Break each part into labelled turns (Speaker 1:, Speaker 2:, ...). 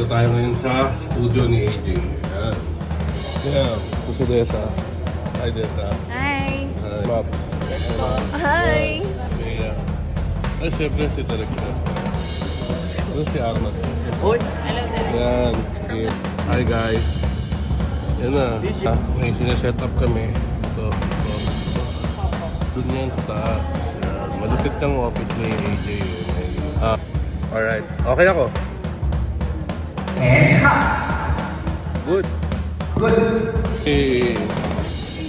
Speaker 1: Dito tayo ngayon sa studio ni AJ. Ayan. Yeah, ito si Dessa. Hi, Dessa.
Speaker 2: Hi!
Speaker 1: Hi. Maps.
Speaker 2: Hi!
Speaker 1: Kaya, ay, siyempre si Alexa. Ito si Arnold.
Speaker 2: Hello there.
Speaker 1: Yan. Okay. Hi, guys. Yan na. May sineset up kami. Ito. Doon yan sa taas. Yan. Malupit ng office ni AJ. Alright. Okay ako. Good. Hey.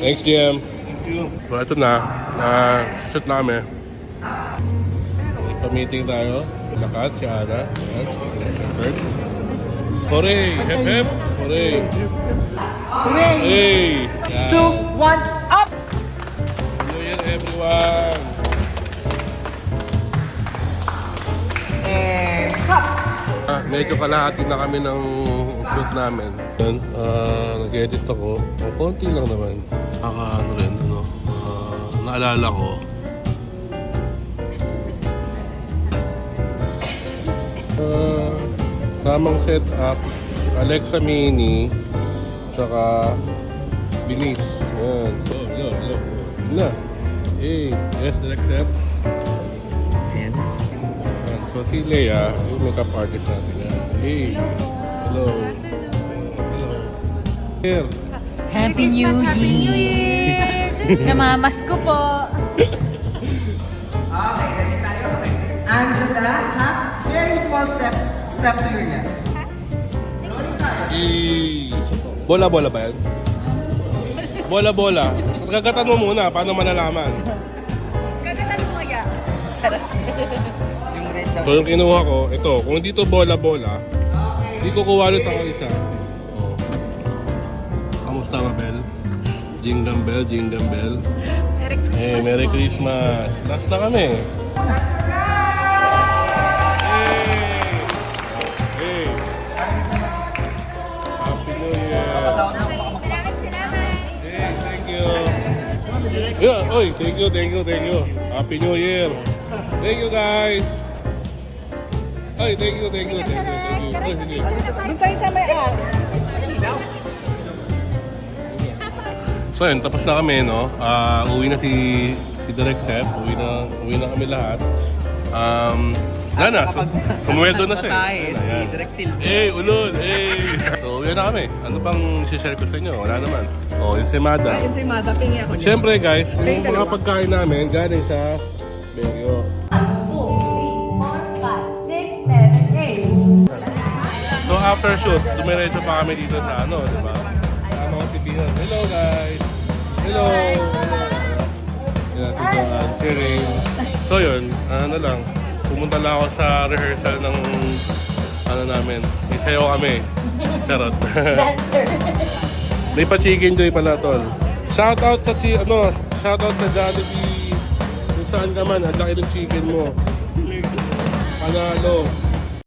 Speaker 1: Thanks, GM. Thank you. So, ito na. Shoot namin. Pa-meeting tayo. Lakat, si Ana. Ayan. Hooray! Hep hep! Hooray!
Speaker 2: Hooray!
Speaker 1: Hey!
Speaker 3: 2, 1, up!
Speaker 1: New Year, everyone!
Speaker 3: And cut!
Speaker 1: Medyo kalahati na kami ng shoot namin. Nag-edit ako. Konti lang naman. Naalala ko. Tamang setup. Alexa Mini. Tsaka bilis. Yan. So, hello. Na. Hey, yes, Alexa.
Speaker 3: Ayan.
Speaker 1: So, si Leia, yung makeup artist natin yan. Hey, hello. Hello. Here.
Speaker 2: Happy New Year! Happy New Year! Namamas ko po.
Speaker 3: Okay, ready tayo. Okay. Angela, ha? Very small step to your left.
Speaker 1: Bola-bola ba yan? Bola-bola. Gagatan mo muna, paano malalaman?
Speaker 2: Kagatan mo kaya?
Speaker 1: So yung kinuha ko, ito, kung dito bola-bola, hindi ko kuwalit ako isa. Oh. Kamusta, Mabel? Jingle bell, jingle bell.
Speaker 2: Merry Christmas.
Speaker 1: Hey, Merry Christmas. Last na kami. Hey! Happy New Year! Hey, thank you! Yeah, oy, thank you. Happy New Year! Thank you, guys! Ay, thank you.
Speaker 3: Doon tayo sa may
Speaker 1: So yun, tapos na kami, no? Uwi na si Direk Seth. Uwi na kami lahat. Sumuweldo na siya. Ayan. Ulol! So, uwi na kami. Ano bang share ko sa inyo? Wala naman. Oh, yung Semada.
Speaker 3: Ayun sa Imada, pingi ako niya.
Speaker 1: Siyempre, guys, yung mga pagkain namin galing sa Baguio.
Speaker 2: 4, 5, 6, 7, 8.
Speaker 1: So, after shoot, dumiretso pa kami dito sa ano, di ba? Tama ko si Pino. Hello, guys! Hello! Yan, si Joanne, si Rain. So, yun, ano lang. Pumunta lang ako sa rehearsal ng ano namin. May sayo kami. Charot.
Speaker 2: Dancer.
Speaker 1: May pa-chicken joy pala, tol. Shoutout sa shoutout sa Jollibee. Kung saan ka man, ang laki ng chicken mo. Panalo.